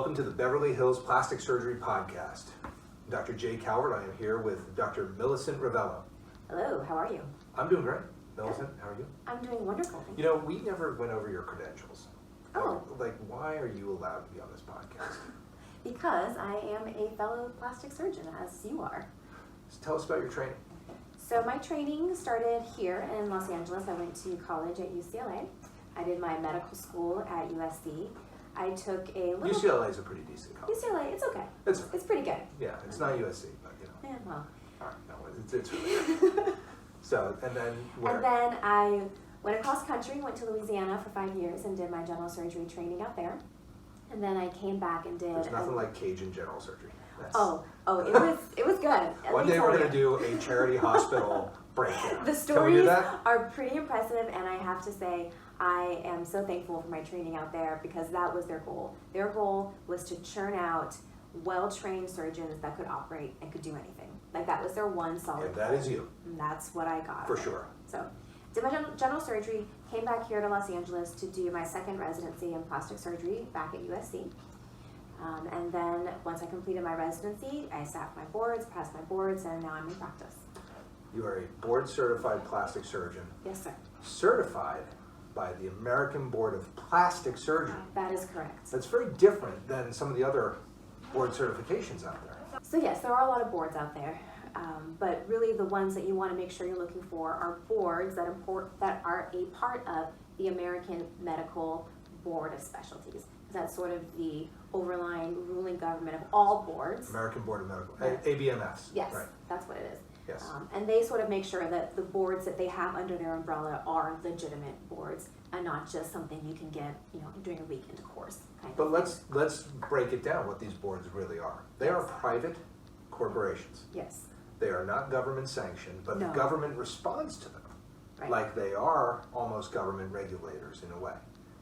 Welcome to the Beverly Hills Plastic Surgery Podcast. Dr. J. Calvert, I am here with Dr. Millicent Rovelo. Hello, how are you? I'm doing great. Millicent, how are you? I'm doing wonderful, thank you. You know, we never went over your credentials. Oh. Like, why are you allowed to be on this podcast? Because I am a fellow plastic surgeon, as you are. So tell us about your training. So my training started here in Los Angeles. I went to college at UCLA. I did my medical school at USC. I took a little... UCLA is a pretty decent college. UCLA, it's okay. It's pretty good. Yeah, it's not USC, but you know. Yeah, well. All right, no, it's really good. So, and then where? And then I went across country, went to Louisiana for 5 years and did my general surgery training out there. And then I came back and did... There's nothing like Cajun general surgery. It was good. One day we're going to do a charity hospital breakdown. The stories are pretty impressive, and I have to say, I am so thankful for my training out there because that was their goal. Their goal was to churn out well-trained surgeons that could operate and could do anything. Like, that was their one solid And that goal. is you. And that's what I got. For sure. So, did my general surgery, came back here to Los Angeles to do my second residency in plastic surgery back at USC. And then once I completed my residency, I sat my boards, passed my boards, and now I'm in practice. You are a board-certified plastic surgeon. Yes, sir. Certified by the American Board of Plastic Surgery. That is correct. That's very different than some of the other board certifications out there. So yes, there are a lot of boards out there, but really the ones that you want to make sure you're looking for are boards that are a part of the American Medical Board of Specialties. That's sort of the overlying ruling government of all boards. American Board of Medical, Yes. ABMS. Yes, Right. that's what it is. Yes. And they sort of make sure that the boards that they have under their umbrella are legitimate boards and not just something you can get, during a weekend course. But let's break it down what these boards really are. They are private corporations. Yes. They are not government sanctioned, but No. the government responds to them. Right. Like they are almost government regulators in a way.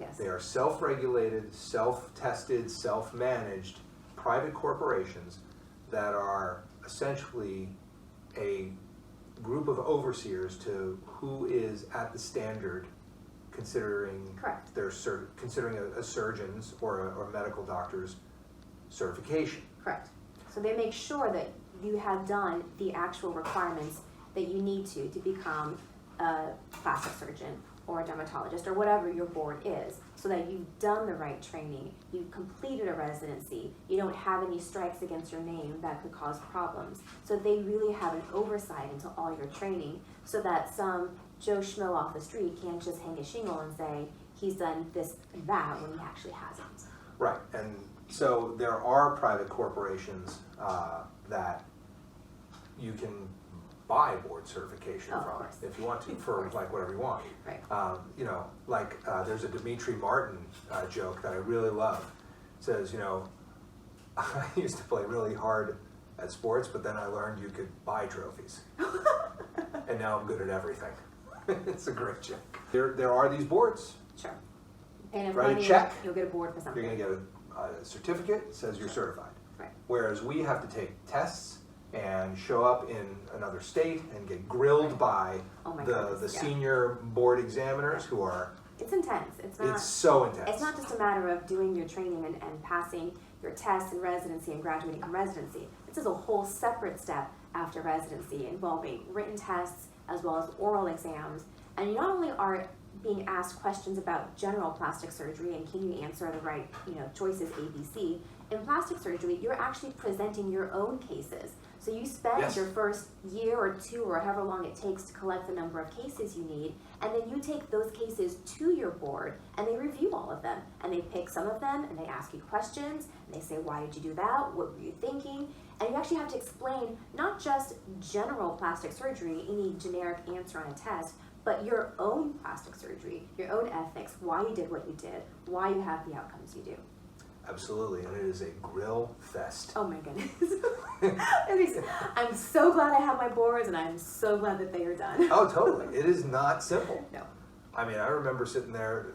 Yes. They are self-regulated, self-tested, self-managed private corporations that are essentially a group of overseers to who is at the standard considering Correct. considering a surgeon's or a medical doctor's certification. Correct. So they make sure that you have done the actual requirements that you need to become a plastic surgeon or a dermatologist or whatever your board is, so that you've done the right training, you've completed a residency, you don't have any strikes against your name that could cause problems. So they really have an oversight into all your training so that some Joe Schmo off the street can't just hang a shingle and say he's done this and that when he actually hasn't. Right, and so there are private corporations that you can buy board certification Of from course. if you want to for like whatever you want. Right. There's a Dimitri Martin joke that I really love. It says, I used to play really hard at sports, but then I learned you could buy trophies. And now I'm good at everything. It's a great joke. There are these boards. Sure. And if Write a money, check. you'll get a board for something. You're going to get a certificate that says you're certified. Right. Whereas we have to take tests and show up in another state and get grilled by Oh my the goodness, yeah. senior board examiners who are, It's intense. it's so intense. It's not just a matter of doing your training and passing your tests in residency and graduating from residency. This is a whole separate step after residency involving written tests as well as oral exams. And you not only are being asked questions about general plastic surgery and can you answer the right choices ABC. In plastic surgery, you're actually presenting your own cases. So you spend Yes. your first year or two or however long it takes to collect the number of cases you need, and then you take those cases to your board and they review all of them. And they pick some of them and they ask you questions and they say, why did you do that? What were you thinking? And you actually have to explain not just general plastic surgery, any generic answer on a test, but your own plastic surgery, your own ethics, why you did what you did, why you have the outcomes you do. Absolutely, and it is a grill fest. Oh my goodness. I'm so glad I have my boards and I'm so glad that they are done. Oh, totally. It is not simple. No. I mean, I remember sitting there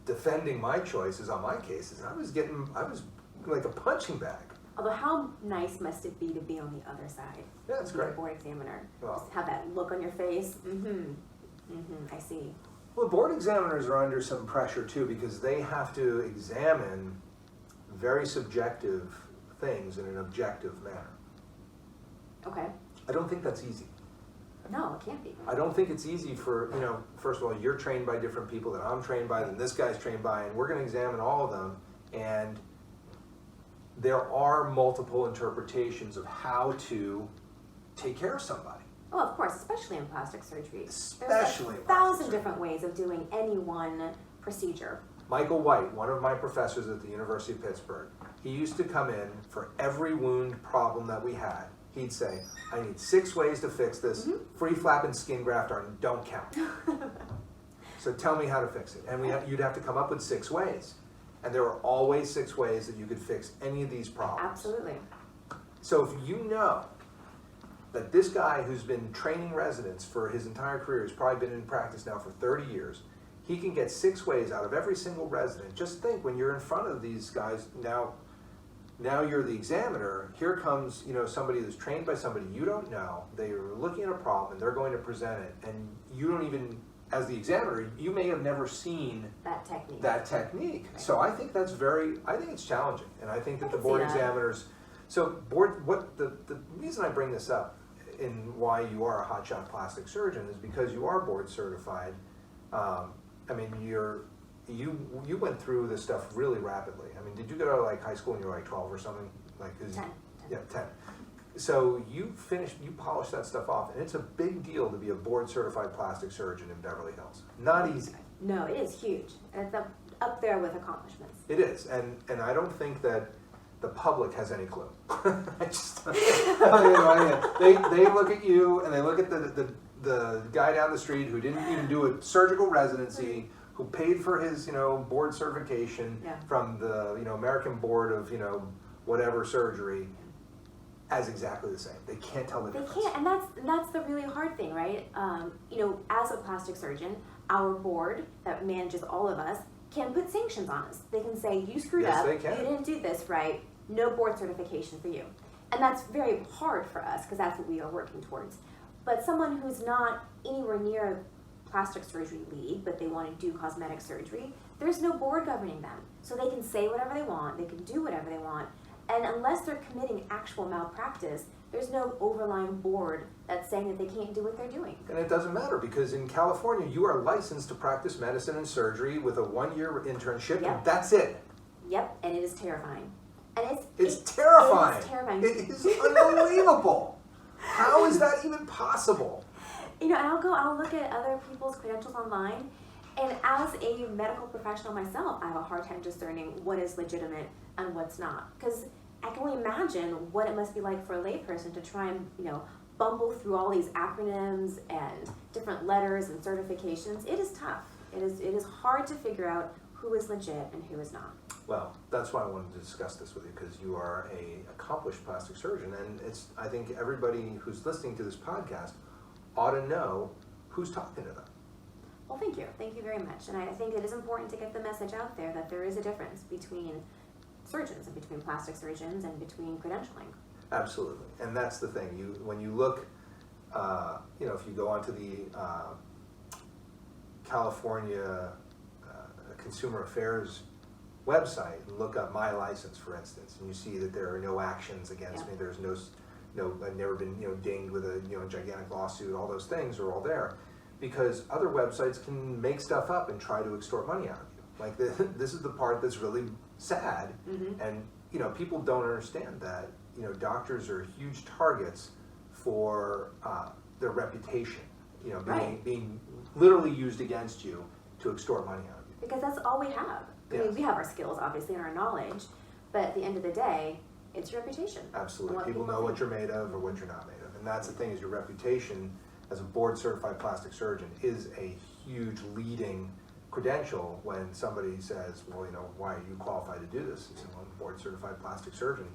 defending my choices on my cases, and I was like a punching bag. Although how nice must it be to be on the other side? Yeah, it's Be a great. board examiner. Well. Just have that look on your face. I see. Well, board examiners are under some pressure too because they have to examine very subjective things in an objective manner. Okay. I don't think that's easy. No, it can't be. I don't think it's easy for, first of all, you're trained by different people that I'm trained by, that this guy's trained by, and we're going to examine all of them, and there are multiple interpretations of how to take care of somebody. Oh, of course, especially in plastic surgery. Especially in plastic There's 1,000 surgery. different ways of doing any one procedure. Michael White, one of my professors at the University of Pittsburgh, he used to come in for every wound problem that we had. He'd say, I need 6 ways to fix this. Free flap and skin graft don't count. So tell me how to fix it. And you'd have to come up with 6 ways. And there were always 6 ways that you could fix any of these problems. Absolutely. So if you know that this guy who's been training residents for his entire career, has probably been in practice now for 30 years, he can get 6 ways out of every single resident. Just think, when you're in front of these guys, now you're the examiner, here comes somebody who's trained by somebody you don't know, they're looking at a problem and they're going to present it, and you don't even, as the examiner, you may have never seen that technique. Right. So I think I think it's challenging, and I think that the I can board see that. examiners, the reason I bring this up in why you are a hotshot plastic surgeon is because you are board certified. You went through this stuff really rapidly. I mean, did you go to like high school when you were like 12 or something? 10. Yeah, 10. So you polished that stuff off, and it's a big deal to be a board certified plastic surgeon in Beverly Hills. Not easy. No, it is huge. And it's up there with accomplishments. It is, and I don't think that the public has any clue. They look at you and they look at the guy down the street who didn't even do a surgical residency, who paid for his board certification from the American Board of whatever surgery, as exactly the same. They can't tell the difference. They can't, and that's the really hard thing, right? As a plastic surgeon, our board that manages all of us can put sanctions on us. They can say, you screwed Yes, up, they can. you didn't do this right, no board certification for you. And that's very hard for us because that's what we are working towards. But someone who's not anywhere near a plastic surgery league, but they want to do cosmetic surgery, there's no board governing them. So they can say whatever they want, they can do whatever they want, and unless they're committing actual malpractice, there's no overlying board that's saying that they can't do what they're doing. And it doesn't matter, because in California, you are licensed to practice medicine and surgery with a 1-year internship, and that's it. Yep, and it is terrifying. And it's terrifying. It is terrifying. It is unbelievable. How is that even possible? And I'll look at other people's credentials online, and as a medical professional myself, I have a hard time discerning what is legitimate and what's not. Because I can only imagine what it must be like for a layperson to try and, bumble through all these acronyms and different letters and certifications. It is tough. It is hard to figure out who is legit and who is not. Well, that's why I wanted to discuss this with you, because you are an accomplished plastic surgeon, and I think everybody who's listening to this podcast ought to know who's talking to them. Well, thank you. Thank you very much. And I think it is important to get the message out there that there is a difference between surgeons and between plastic surgeons and between credentialing. Absolutely, and that's the thing. When you look, if you go onto the California Consumer Affairs website and look up my license, for instance, and you see that there are no actions against me. There's no, I've never been dinged with a gigantic lawsuit. All those things are all there, because other websites can make stuff up and try to extort money out of you. Like this is the part that's really sad, and people don't understand that doctors are huge targets for their reputation. Being literally used against you to extort money out of you. Because that's all we have. I mean, we have our skills, obviously, and our knowledge, but at the end of the day, it's your reputation. Absolutely. People know what you're made of or what you're not made of. And that's the thing, is your reputation as a board-certified plastic surgeon is a huge leading credential when somebody says, well, why are you qualified to do this? You say, well, I'm a board-certified plastic surgeon.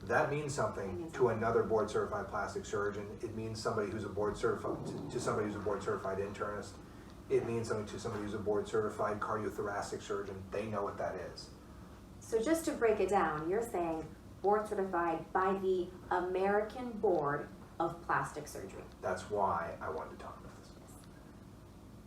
That means something to another board-certified plastic surgeon. It means somebody who's a board-certified, to somebody who's a board-certified internist. It means something to somebody who's a board-certified cardiothoracic surgeon. They know what that is. So just to break it down, you're saying board-certified by the American Board of Plastic Surgery. That's why I wanted to talk about this.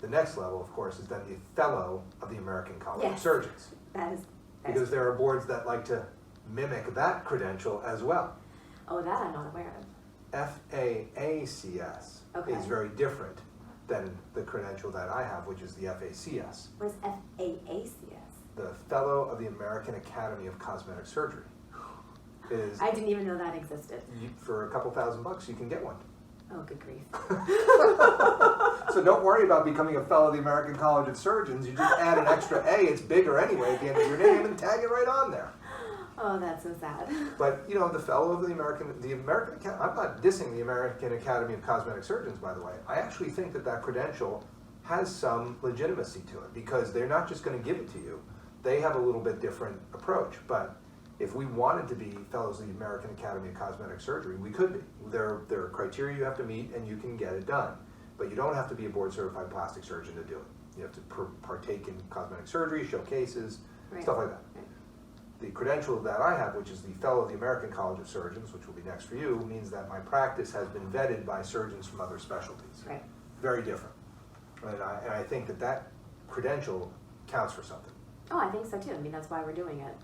The next level, of course, is then the fellow of the American College of Surgeons. That is because there are boards that like to mimic that credential as well. Oh, that I'm not aware of. FAACS Okay. is very different than the credential that I have, which is the FACS, What is FAACS? the Fellow of the American Academy of Cosmetic Surgery. Is I didn't even know that existed. for a couple $1,000 you can get one. Oh, good grief. So don't worry about becoming a Fellow of the American College of Surgeons. You just add an extra A, it's bigger anyway at the end of your name, and tag it right on there. Oh, that's so sad. But, you know, the Fellow of the American Academy, I'm not dissing the American Academy of Cosmetic Surgeons, by the way. I actually think that that credential has some legitimacy to it, because they're not just gonna give it to you. They have a little bit different approach, but if we wanted to be Fellows of the American Academy of Cosmetic Surgery, we could be. There are criteria you have to meet, and you can get it done. But you don't have to be a board-certified plastic surgeon to do it. You have to partake in cosmetic surgery, show cases, Right. stuff like that. Right. The credential that I have, which is the Fellow of the American College of Surgeons, which will be next for you, means that my practice has been vetted by surgeons from other specialties. Right. Very different. And I think that that credential counts for something. Oh, I think so too. I mean, that's why we're doing it.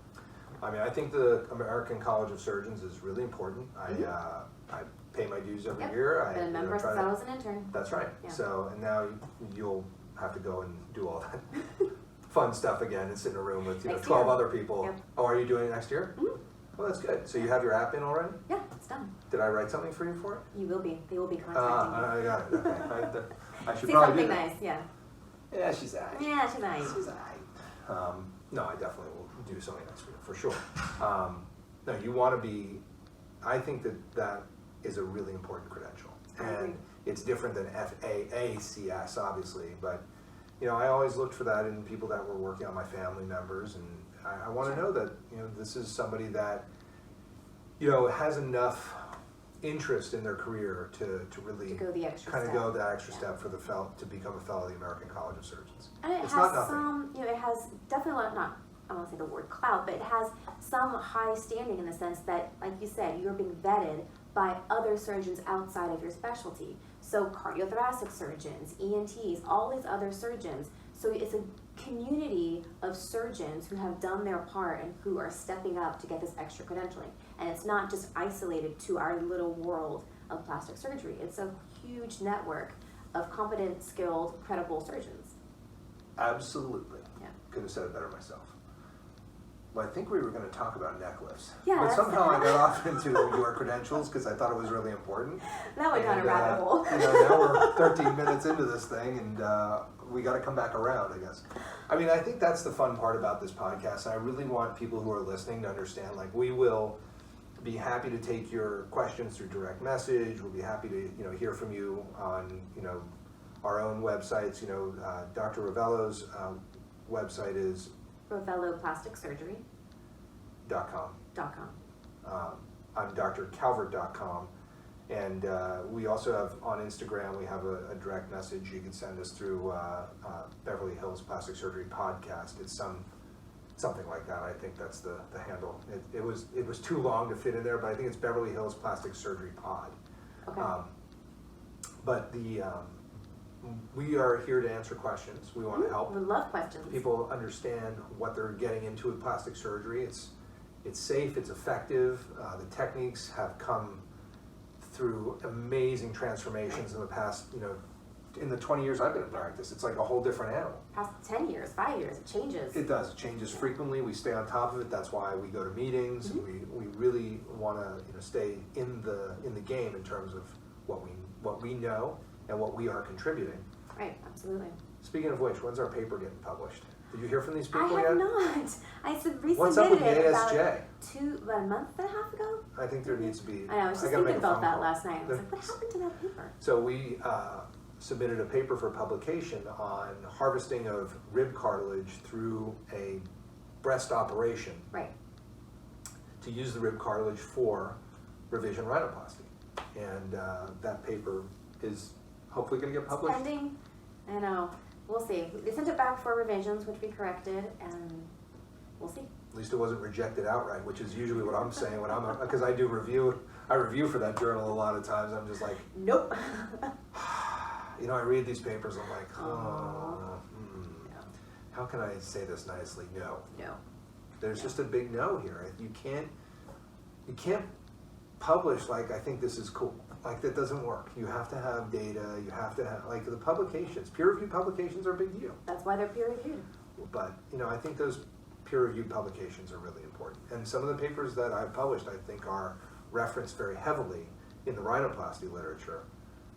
I mean, I think the American College of Surgeons is really important. I pay my dues every Yep. year. Been a member since I was an intern. That's right. Yeah. So, and now you'll have to go and do all that fun stuff again and sit in a room with Next 12 year. other people. Yep. Oh, are you doing it next year? Mhm. Well, that's good. So you have your app in already? Yeah, it's done. Did I write something for you for it? You will be. They will be contacting you. I got it. Okay. I should Say probably something do that. nice, yeah. Yeah, she's alright. Yeah, she's nice. She's alright. No, I definitely will do something next week, for sure. No, you want to be, I think that is a really important credential. I agree. And it's different than FAACS, obviously, but, you know, I always looked for that in people that were working on my family members, and I want to know that, you know, this is somebody that, you know, has enough interest in their career to really To go the extra kind of step. go that extra Yeah. step for the to become a fellow of the American College of Surgeons. And it It's has not nothing. some, you know, it has definitely not, I won't say the word clout, but it has some high standing in the sense that, like you said, you're being vetted by other surgeons outside of your specialty. So cardiothoracic surgeons, ENTs, all these other surgeons. So it's a community of surgeons who have done their part and who are stepping up to get this extra credentialing. And it's not just isolated to our little world of plastic surgery. It's a huge network of competent, skilled, credible surgeons. Absolutely. Yeah. Could have said it better myself. Well, I think we were going to talk about neck lifts. Yeah, But that's- somehow I got off into your credentials because I thought it was really important. That went down a rabbit hole. You know, now we're 13 minutes into this thing, and we got to come back around, I guess. I mean, I think that's the fun part about this podcast. I really want people who are listening to understand, like, we will be happy to take your questions through direct message. We'll be happy to, you know, hear from you on, you know, our own websites. You know, Dr. Rovelo's website is RoveloPlasticSurgery.com. .com. I'm drcalvert.com. And we also have on Instagram, we have a direct message you can send us through Beverly Hills Plastic Surgery Podcast. It's something like that. I think that's the handle. It was too long to fit in there, but I think it's Beverly Hills Plastic Surgery Pod. Okay. But we are here to answer questions. We want to help We love questions. people understand what they're getting into with plastic surgery. It's safe, it's effective. The techniques have come through amazing transformations in the past, you know, in the 20 years I've been in practice. It's like a whole different animal. Past 10 years, 5 years, it changes. It does. It changes frequently. We stay on top of it. That's why we go to meetings. Mhm. And we really want to, you know, stay in the game in terms of what we know and what we are contributing. Right, absolutely. Speaking of which, when's our paper getting published? Did you hear from these people I yet? have not. I resubmitted What's up with the it ASJ? about a month and a half ago. I think there needs to be. I know, I was just gotta thinking make a about phone that call. last night. I was like, what happened to that paper? So we submitted a paper for publication on harvesting of rib cartilage through a breast operation Right. to use the rib cartilage for revision rhinoplasty. And that paper is hopefully going to get published. Pending. I know. We'll see. They sent it back for revisions, which we corrected, and we'll see. At least it wasn't rejected outright, which is usually what I'm saying when because I do review. I review for that journal a lot of times. I'm just like, Nope. you know, I read these papers. I'm like, No. how can I say this nicely? No. No. There's just a big no here. You can't publish like, I think this is cool. Like, that doesn't work. You have to have data, you have to have, like, the publications, peer-reviewed publications are a big deal. That's why they're peer reviewed. But, I think those peer-reviewed publications are really important. And some of the papers that I've published, I think, are referenced very heavily in the rhinoplasty literature.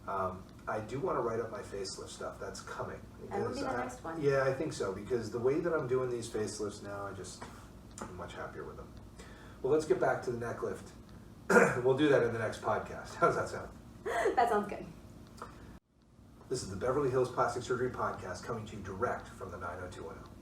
I do want to write up my facelift stuff. That's coming. That would be the next one. Yeah, I think so, because the way that I'm doing these facelifts now, I'm much happier with them. Well, let's get back to the neck lift. We'll do that in the next podcast. How does that sound? That sounds good. This is the Beverly Hills Plastic Surgery Podcast, coming to you direct from the 90210.